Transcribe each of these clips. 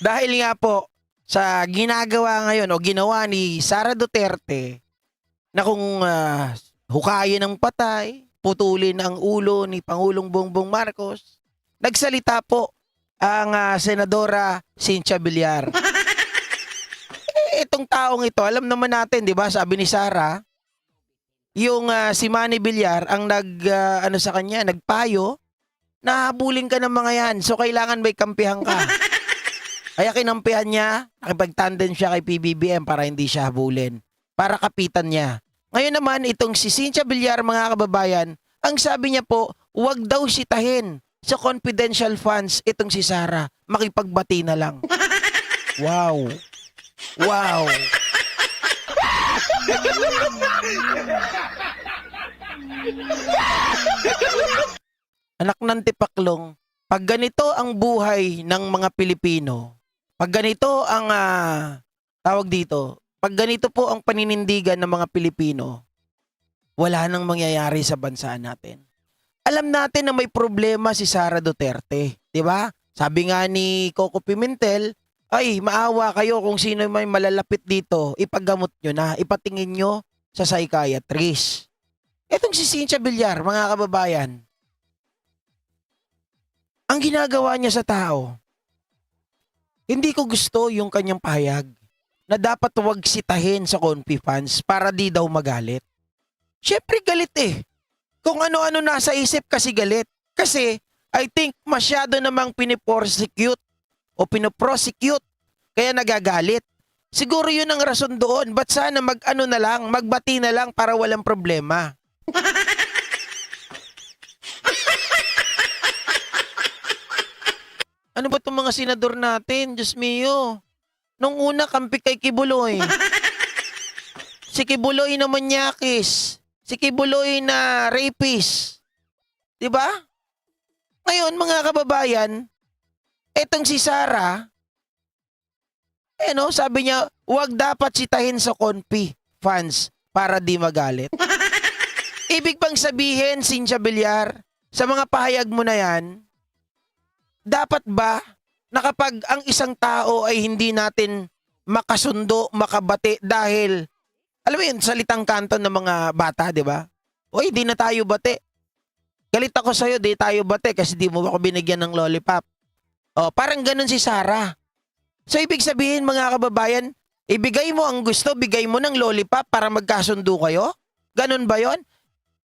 Dahil nga po sa ginagawa ngayon o ginawa ni Sara Duterte na kung hukayin ng patay, putulin ang ulo ni Pangulong Bongbong Marcos, nagsalita po ang Senadora Cynthia Villar. Itong taong ito, alam naman natin, 'di ba? Sabi ni Sara, yung si Manny Villar ang ano sa kanya, nagpayo na habulin ka ng mga yan. So kailangan may kampihan ka. Kaya kinampihan niya, nakipag-tandem siya kay PBBM para hindi siya habulin. Para kapitan niya. Ngayon naman, itong si Cynthia Villar, mga kababayan, ang sabi niya po, huwag daw sitahin sa confidential funds itong si Sara. Makipagbati na lang. Wow. Wow. Anak ng tipaklong, pag ganito ang buhay ng mga Pilipino, pag ganito ang tawag dito, pag ganito po ang paninindigan ng mga Pilipino, wala nang mangyayari sa bansa natin. Alam natin na may problema si Sara Duterte, di ba? Sabi nga ni Coco Pimentel, ay maawa kayo kung sino may malalapit dito, ipagamot nyo na, ipatingin nyo sa psychiatrist. Etong si Cynthia Villar, mga kababayan, ang ginagawa niya sa tao, hindi ko gusto yung kanyang pahayag na dapat huwag sitahin sa confi funds para di daw magalit. Siyempre galit eh. Kung ano-ano nasa isip kasi galit. Kasi I think masyado namang piniprosecute o pinoprosecute kaya nagagalit. Siguro yun ang rason doon. Ba't sana mag-ano na lang, magbati na lang para walang problema. Ano ba itong mga senador natin? Diyos mio. Nung una, kampi kay Kibuloy. Si Kibuloy na manyakis. Si Kibuloy na rapist. Diba? Ngayon, mga kababayan, etong si Sara, sabi niya, huwag dapat sitahin sa confi funds para di magalit. Ibig bang sabihin, Cynthia Villar, sa mga pahayag mo na yan, dapat ba na kapag ang isang tao ay hindi natin makasundo, makabati dahil, alam mo yun, salitang kanto ng mga bata, di ba? Uy, di na tayo bati. Galit ako sa'yo, di tayo bati kasi di mo ako binigyan ng lollipop. O, parang ganun si Sara. So, ibig sabihin, mga kababayan, ibigay mo ang gusto, bigay mo ng lollipop para magkasundo kayo? Ganun ba yon?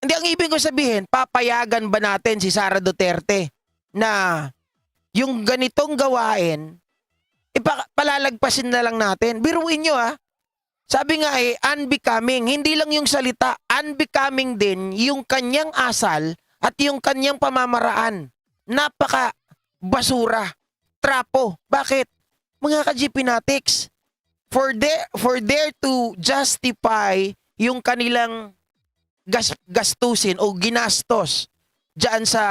Hindi, ang ibig ko sabihin, papayagan ba natin si Sara Duterte na yung ganitong gawain, palalagpasin na lang natin. Biruin nyo sabi nga unbecoming. Hindi lang yung salita, unbecoming din yung kanyang asal at yung kanyang pamamaraan. Napaka basura, trapo. Bakit? Mga ka-GP Natics, for there to justify yung kanilang gastusin o ginastos dyan sa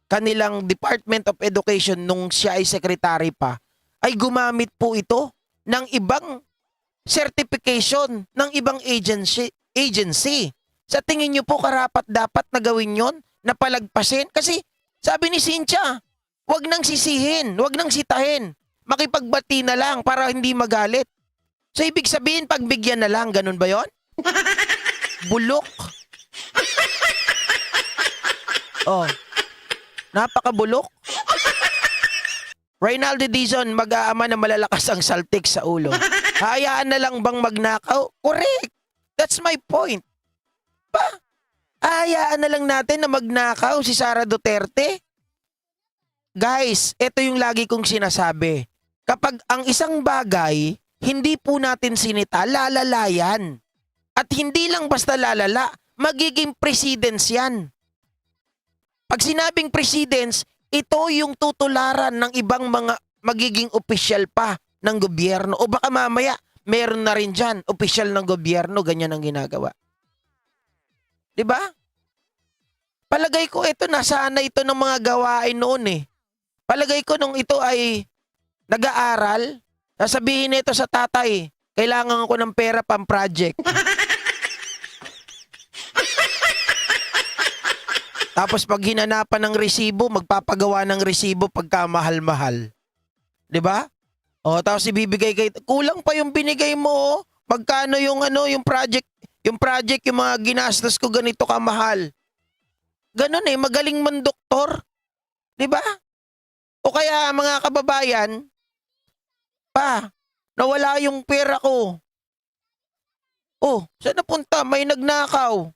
kanilang Department of Education nung siya ay secretary pa, ay gumamit po ito ng ibang certification ng ibang agency. Sa tingin nyo po karapat dapat na gawin yon, na palagpasin? Kasi sabi ni Cynthia, wag nang sisihin, wag nang sitahin. Makipagbati na lang para hindi magalit. So ibig sabihin, pagbigyan na lang, ganun ba yon? Bulok. Oh. Napakabulok. Reynaldo Dizon, mag-aama na malalakas ang saltik sa ulo. Hayaan na lang bang magnakaw? Correct. That's my point. Ba? Hayaan na lang natin na magnakaw si Sara Duterte? Guys, ito yung lagi kong sinasabi. Kapag ang isang bagay, hindi po natin sinita, lalalayan. At hindi lang basta lalala, magiging precedence yan. Pag sinabing precedence, ito yung tutularan ng ibang mga magiging opisyal pa ng gobyerno. O baka mamaya, meron na rin dyan, opisyal ng gobyerno, ganyan ang ginagawa. Diba? Palagay ko ito, nasana ito ng mga gawain noon eh. Palagay ko nung ito ay nag-aaral, sasabihin nito sa tatay, kailangan ko ng pera pang project. Tapos pag hinanapan ng resibo, magpapagawa ng resibo pagka mahal-mahal. 'Di ba? O, tapos ibibigay kay, kulang pa yung binigay mo, oh. Magkano yung yung project, yung mga ginastos ko ganito kamahal. Ganun eh, magaling man doktor. 'Di ba? O kaya mga kababayan, pa, nawala yung pera ko. Oh, saan napunta? May nagnakaw.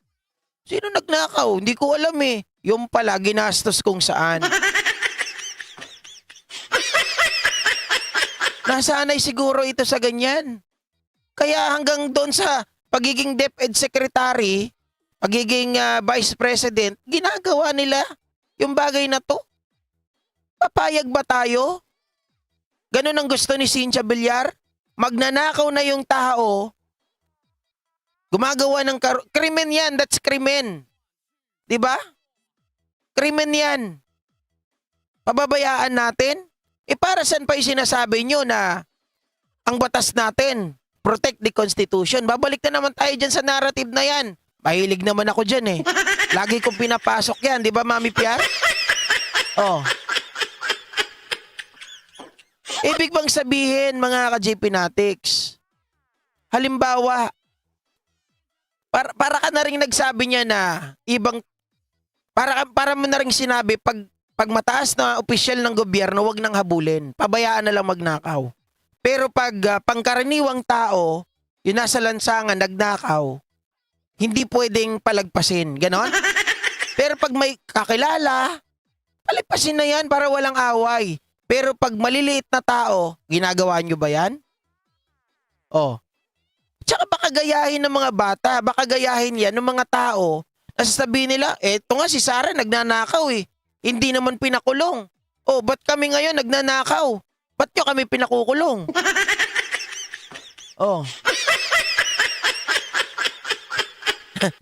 Sino nagnakaw? Hindi ko alam eh. Yung pala, ginastos kung saan. Nasanay siguro ito sa ganyan. Kaya hanggang doon sa pagiging DepEd Secretary, pagiging Vice President, ginagawa nila yung bagay na to. Papayag ba tayo? Ganun ang gusto ni Cynthia Villar? Magnanakaw na yung tao, gumagawa ng krimen yan, that's krimen. 'Di ba? Krimen yan. Pababayaan natin? Para saan pa yung sinasabi nyo na ang batas natin, protect the Constitution? Babalik na naman tayo dyan sa narrative na yan. Mahilig naman ako dyan eh. Lagi kong pinapasok yan, di ba Mami Piar? Oh. Ibig bang sabihin mga ka-JP Natics, halimbawa, para ka na rin nagsabi niya na para mo na rin sinabi, pag mataas na opisyal ng gobyerno, wag nang habulin. Pabayaan na lang magnakaw. Pero pag pangkaraniwang tao, yung nasa lansangan, nagnakaw, hindi pwedeng palagpasin. Ganon? Pero pag may kakilala, palagpasin na yan para walang away. Pero pag maliliit na tao, ginagawa nyo ba yan? Oh. Tsaka baka gayahin ng mga bata, baka gayahin yan ng mga tao, nasasabihin nila, eto nga si Sarah nagnanakaw eh. Hindi naman pinakulong. Oh, ba't kami ngayon nagnanakaw? Ba't nyo kami pinakukulong? Oh.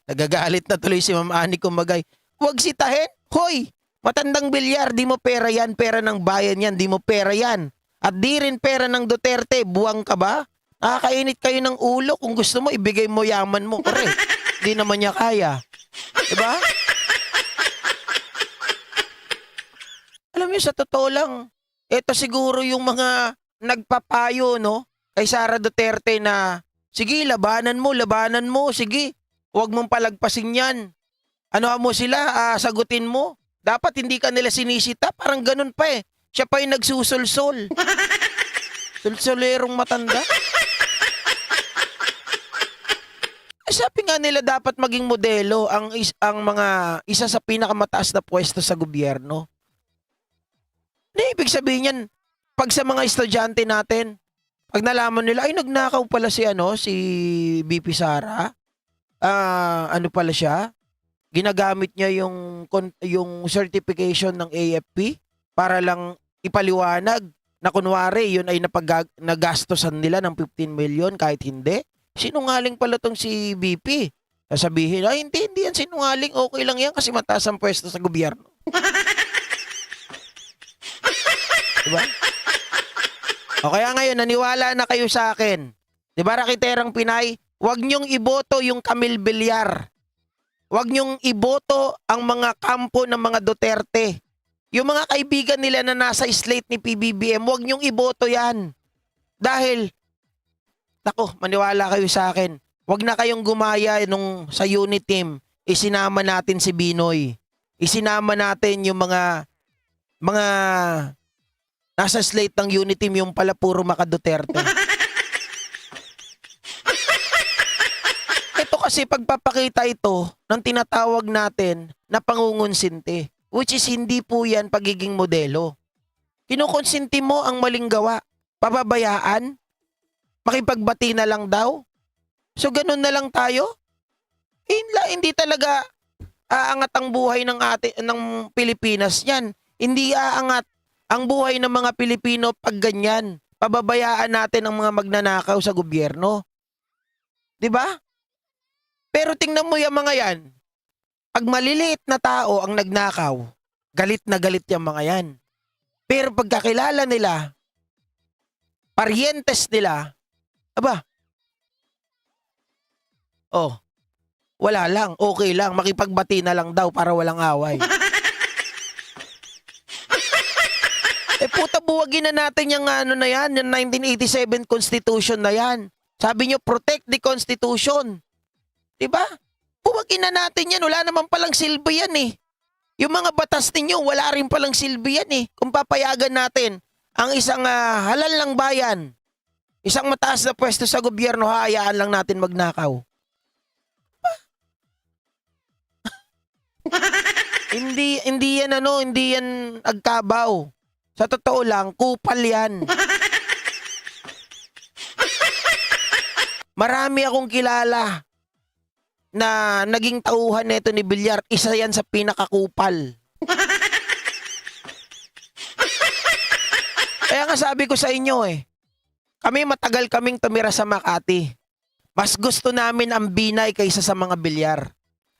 Nagagalit na tuloy si Ma'am Ani Kumagay. Huwag sitahin. Hoy, matandang Villar, di mo pera yan. Pera ng bayan yan, di mo pera yan. At di rin pera ng Duterte. Buwang ka ba? Nakakainit kayo ng ulo. Kung gusto mo, ibigay mo yaman mo. Correct. Di naman niya kaya. Diba? Alam niyo, sa totoo lang, ito siguro yung mga nagpapayo, no? Kay Sara Duterte na, sige, labanan mo, sige. Huwag mong palagpasin yan. Ano mo sila, sagutin mo. Dapat hindi ka nila sinisita, parang ganun pa eh. Siya pa yung nagsusulsol. Sulsolerong matanda. Sabi nga nila dapat maging modelo ang mga isa sa pinakamataas na pwesto sa gobyerno. Hindi, ibig sabihin yan, pag sa mga estudyante natin, pag nalaman nila, ay nagnakaw pala si VP Sara, ano pala siya, ginagamit niya yung certification ng AFP para lang ipaliwanag na kunwari yun ay nagastosan nila ng 15 million kahit hindi. Sinungaling pala tong si VP. Sasabihin, ay hindi yan sinungaling, okay lang yan kasi mataas ang pwesto sa gobyerno. Diba? O kaya ngayon, naniwala na kayo sa akin. Diba, Rakiterang Pinay? Huwag niyong iboto yung Camille Villar. Huwag niyong iboto ang mga kampo ng mga Duterte. Yung mga kaibigan nila na nasa slate ni PBBM, huwag niyong iboto yan. Dahil, nako, maniwala kayo sa akin. Huwag na kayong gumaya sa unit team. Isinama natin si Binoy. Isinama natin yung mga nasa slate ng unit team, yung pala puro maka Duterte. Ito kasi pagpapakita ito ng tinatawag natin na pangungonsinti, which is hindi po yan pagiging modelo. Kinukonsinti mo ang maling gawa. Pababayaan? Makipagbati na lang daw? So ganun na lang tayo? Hindi talaga aangat ang buhay ng Pilipinas yan. Hindi aangat ang buhay ng mga Pilipino pag ganyan. Pababayaan natin ang mga magnanakaw sa gobyerno. 'Di ba? Pero tingnan mo yung mga yan. Pag maliliit na tao ang nagnakaw, galit na galit yung mga yan. Pero pagkakilala nila, parientes nila, aba, oh, wala lang, okay lang, makipagbati na lang daw para walang away. Puta, buwagin na natin yung ano na yan, yung 1987 Constitution na yan. Sabi nyo, protect the Constitution. Diba? Buwagin na natin yan. Wala naman palang silbi yan eh. Yung mga batas ninyo, wala rin palang silbi yan eh. Kung papayagan natin ang isang halal lang bayan, isang mataas na pwesto sa gobyerno, hayaan lang natin magnakaw. hindi yan agkabaw. Sa totoo lang, kupal yan. Marami akong kilala na naging tauhan nito ni Villar. Isa yan sa pinakakupal. Kaya nga sabi ko sa inyo kami matagal kaming tumira sa Makati. Mas gusto namin ang Binay kaysa sa mga Villar.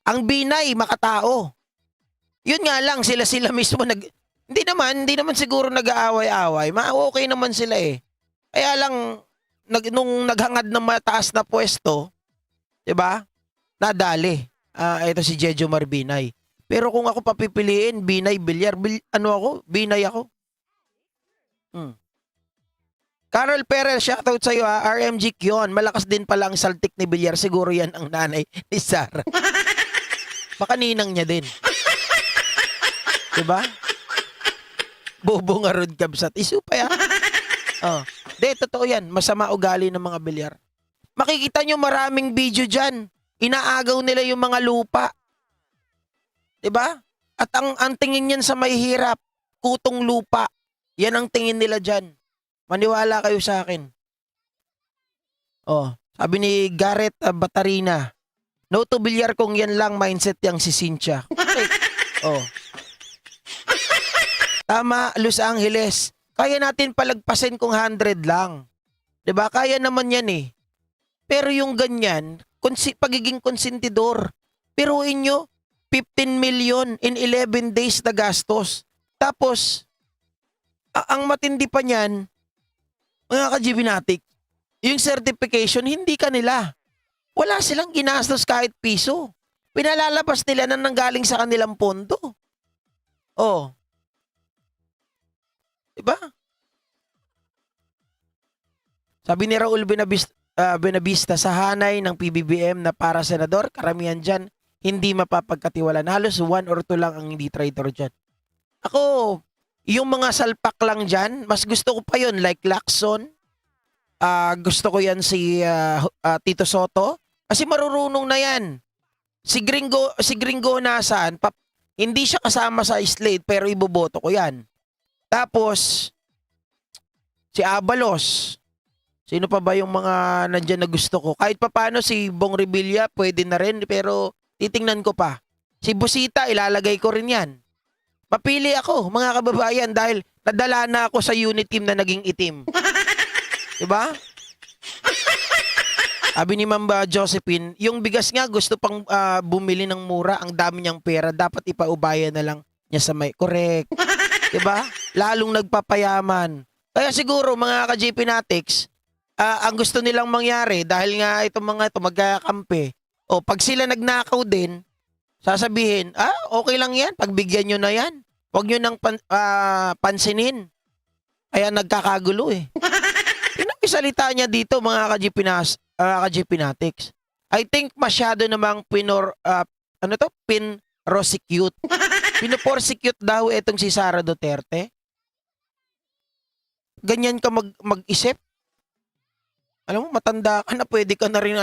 Ang Binay, makatao. Yun nga lang, sila mismo hindi naman siguro nag-aaway-away. Okay naman sila eh. Kaya lang, nung naghangad ng mataas na pwesto, 'di ba? Nadali. Ito si Jejo Marbinay. Pero kung ako papipiliin, Binay, Villar, Binay ako. Carol Perez, shoutout sa'yo RMG Kion. Malakas din pala ang saltik ni Villar. Siguro yan ang nanay ni Sarah. Baka ninang niya din. Diba? Bobo nga Rod Kabsat. Isu pa yan. Totoo yan. Masama ugali ng mga Villar. Makikita nyo maraming video dyan. Inaagaw nila yung mga lupa. Diba? At ang tingin yan sa mahihirap, kutong lupa. Yan ang tingin nila dyan. Maniwala kayo sa akin. Sabi ni Garrett Batarina, no to Villar kung yan lang mindset yang si Cynthia. Tama, Los Angeles. Kaya natin palagpasin kung 100 lang. 'Di ba? Kaya naman yan eh. Pero yung ganyan, pagiging konsentidor. Piruin nyo, 15 million in 11 days na gastos. Tapos, ang matindi pa niyan, mga ka-Gibinatic, yung certification, hindi kanila. Wala silang ginastos kahit piso. Pinalalabas nila na nanggaling sa kanilang pondo. Diba? Sabi ni Raul Benavista, sa hanay ng PBBM na para senador, karamihan dyan, hindi mapapagkatiwalaan. Halos 1 or 2 lang ang hindi traitor dyan. Ako, yung mga salpak lang dyan, mas gusto ko pa yun, like Lacson. Gusto ko yan si Tito Soto. Kasi marurunong na yan. Si Gringo nasaan, hindi siya kasama sa slate, pero iboboto ko yan. Tapos, si Abalos. Sino pa ba yung mga nandyan na gusto ko? Kahit papano si Bong Revilla, pwede na rin, pero titingnan ko pa. Si Busita, ilalagay ko rin yan. Papili ako, mga kababayan, dahil nadala na ako sa unit team na naging itim. Diba? Sabi ni Mamba Josephine, yung bigas nga gusto pang bumili ng mura, ang dami niyang pera, dapat ipaubayan na lang niya sa may. Correct. Diba? Lalong nagpapayaman. Kaya siguro mga ka-Gipinatics, ang gusto nilang mangyari, dahil nga itong mga ito magkakampi, pag sila nagnakaw din, sasabihin, okay lang yan, pagbigyan nyo na yan. Huwag nyo nang pansinin. Kaya nagkakagulo eh. Pinakisalita niya dito mga ka-Gipinatics. I think masyado namang pinrosecute. Pinoporsecute daw itong si Sara Duterte. Ganyan ka mag-isip. Alam mo, matanda ka na, pwede ka na rin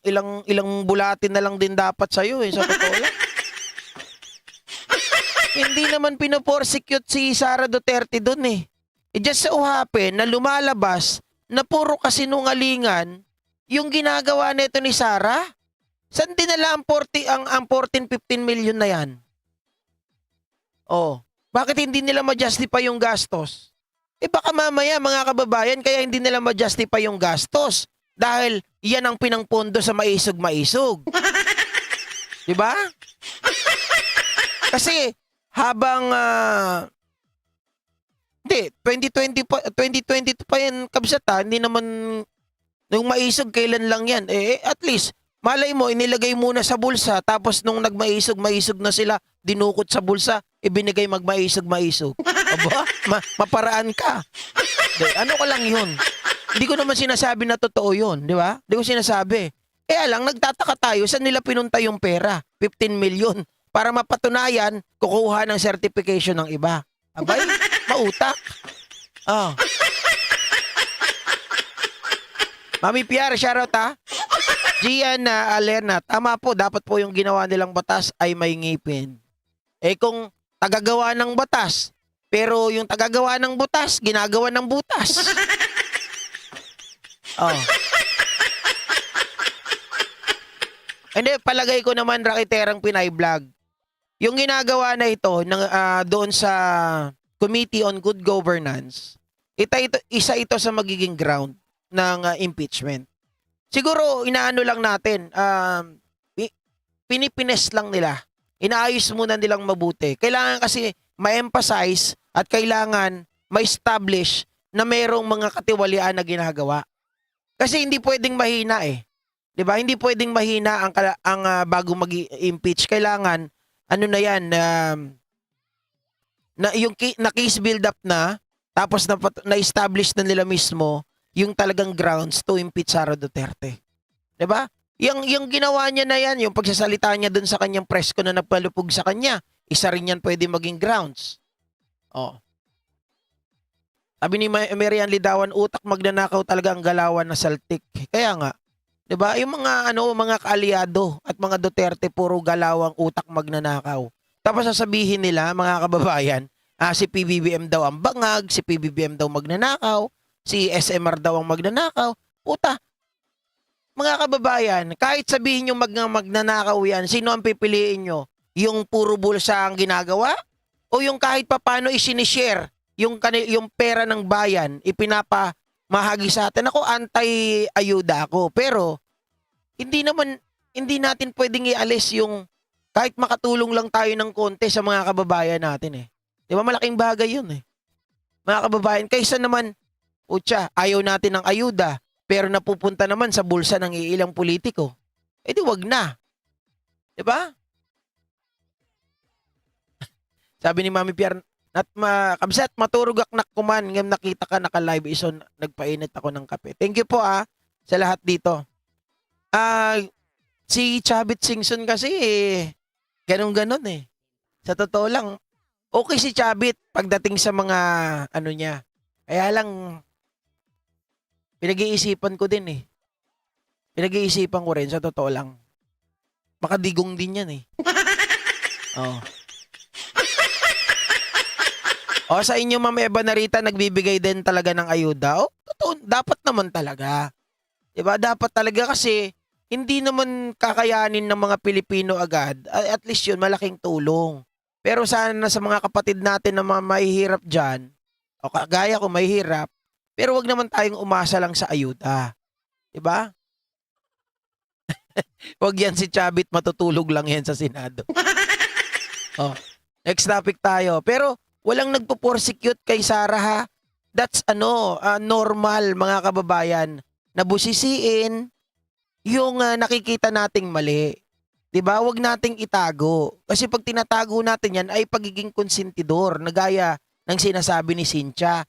ilang bulatin na lang din dapat sa'yo sa totoo lang. Hindi naman pinoporsecute si Sara Duterte doon eh. It just so happen na lumalabas na puro kasinungalingan yung ginagawa nito ni Sara. Saan dinala ang 14-15 million na yan? Bakit hindi nila ma-justify yung gastos? Baka mamaya mga kababayan, kaya hindi nila ma-justify yung gastos. Dahil yan ang pinangpondo sa maisog-maisog. Diba? Kasi habang 2022 pa yan, kabsat hindi naman nung maisog kailan lang yan. At least Malay mo, inilagay muna sa bulsa, tapos nung nagmaisog-maisog na sila, dinukot sa bulsa, ibinigay magmaisog-maisog. Aba, maparaan ka. Ano ka lang yun? Hindi ko naman sinasabi na totoo yun, di ba? Hindi ko sinasabi. Lang, nagtataka tayo, saan nila pinunta yung pera? 15 million. Para mapatunayan, kukuha ng certification ng iba. Abay, mautak. Oh. Mami Piar, shoutout ha. Gian na Alerna, tama po, dapat po yung ginawa nilang batas ay may ngipin. Kung tagagawa ng batas, pero yung tagagawa ng butas, ginagawa ng butas. Oh. Hindi, palagay ko naman Rakiterang Pinay Vlog. Yung ginagawa na ito doon sa Committee on Good Governance, isa ito sa magiging ground ng impeachment. Siguro inaano lang natin, pinipines lang nila. Inaayos muna nilang mabuti. Kailangan kasi ma-emphasize at kailangan ma-establish na mayroong mga katiwalian na ginagawa. Kasi hindi pwedeng mahina eh. 'Di ba? Hindi pwedeng mahina ang bago mag-impeach. Kailangan ano na 'yan na yung na case build up na tapos na-establish na nila mismo yung talagang grounds to impeach Sara Duterte. 'Di ba? Yung ginawa niya na 'yan, yung pagsasalita niya dun sa kanyang press ko na nagpalupog sa kanya, isa rin 'yan pwede maging grounds. Oh. Sabi ni Marian Lidawan, utak magnanakaw talaga ang galawan na saltik. Kaya nga, 'di ba? Yung mga kaalyado at mga Duterte puro galawang utak magnanakaw. Tapos sasabihin nila, mga kababayan, si PBBM daw ang bangag, si PBBM daw magnanakaw, si SMR daw ang magnanakaw. Puta. Mga kababayan, kahit sabihin nyo magnanakaw yan, sino ang pipiliin nyo? Yung puro bulsa ang ginagawa? O yung kahit papano isinishare yung pera ng bayan, ipinapamahagi sa atin? Ako, anti-ayuda ako. Pero, hindi natin pwedeng ialis yung kahit makatulong lang tayo ng konti sa mga kababayan natin eh. Di ba malaking bagay yun eh. Mga kababayan, kaysa naman, ayaw natin ng ayuda, pero napupunta naman sa bulsa ng iilang politiko. Di wag na. Di ba? Sabi ni Mami Piar, kabsat, maturog ak kuman, ngam nakita ka naka-live ison, nagpainit ako ng kape. Thank you po sa lahat dito. Si Chavit Singson kasi ganun-ganon eh. Sa totoo lang, okay si Chavit pagdating sa mga niya. Kaya lang, pinag-iisipan ko din eh. Pinag-iisipan ko rin, sa totoo lang. Makadigong din yan eh. Oh. Sa inyo, Ma'am Eva Narita, nagbibigay din talaga ng ayuda. Totoo, dapat naman talaga. Diba? Dapat talaga kasi hindi naman kakayanin ng mga Pilipino agad. At least yun, malaking tulong. Pero sana sa mga kapatid natin na mga mahihirap dyan, o kagaya ko mahihirap, pero wag naman tayong umasa lang sa ayuda. Diba? Wag yan si Chabit, matutulog lang yan sa Senado. Next topic tayo. Pero walang nagpo-persecute kay Sara ha. That's normal mga kababayan. Nabusisiin yung nakikita nating mali. 'Di ba? Huwag nating itago. Kasi pag tinatago natin yan ay pagiging konsentidor na gaya ng sinasabi ni Cynthia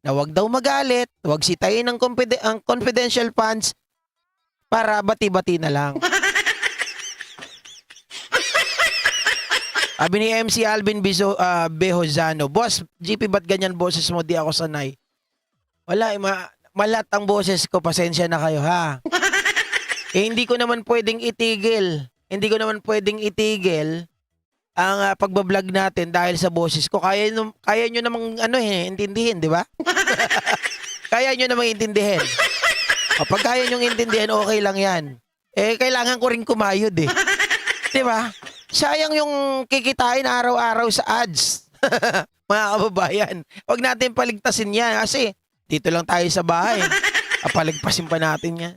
na huwag daw magalit, huwag sitayin ang confidential funds para bati-bati na lang. Sabi ni MC Alvin Behozano, Boss, GP, ba't ganyan boses mo? Di ako sanay. Wala, malat ang boses ko. Pasensya na kayo, ha? Hindi ko naman pwedeng itigil. Hindi ko naman pwedeng itigil ang pagbablog natin dahil sa boses ko. Kaya nyo namang intindihin, di ba? Kaya nyo namang intindihin. Pag kaya nyo intindihin, okay lang yan. Kailangan ko rin kumayod eh. Di ba? Sayang yung kikitain araw-araw sa ads. Mga kababayan, huwag natin paligtasin yan kasi dito lang tayo sa bahay. Paligpasin pa natin yan.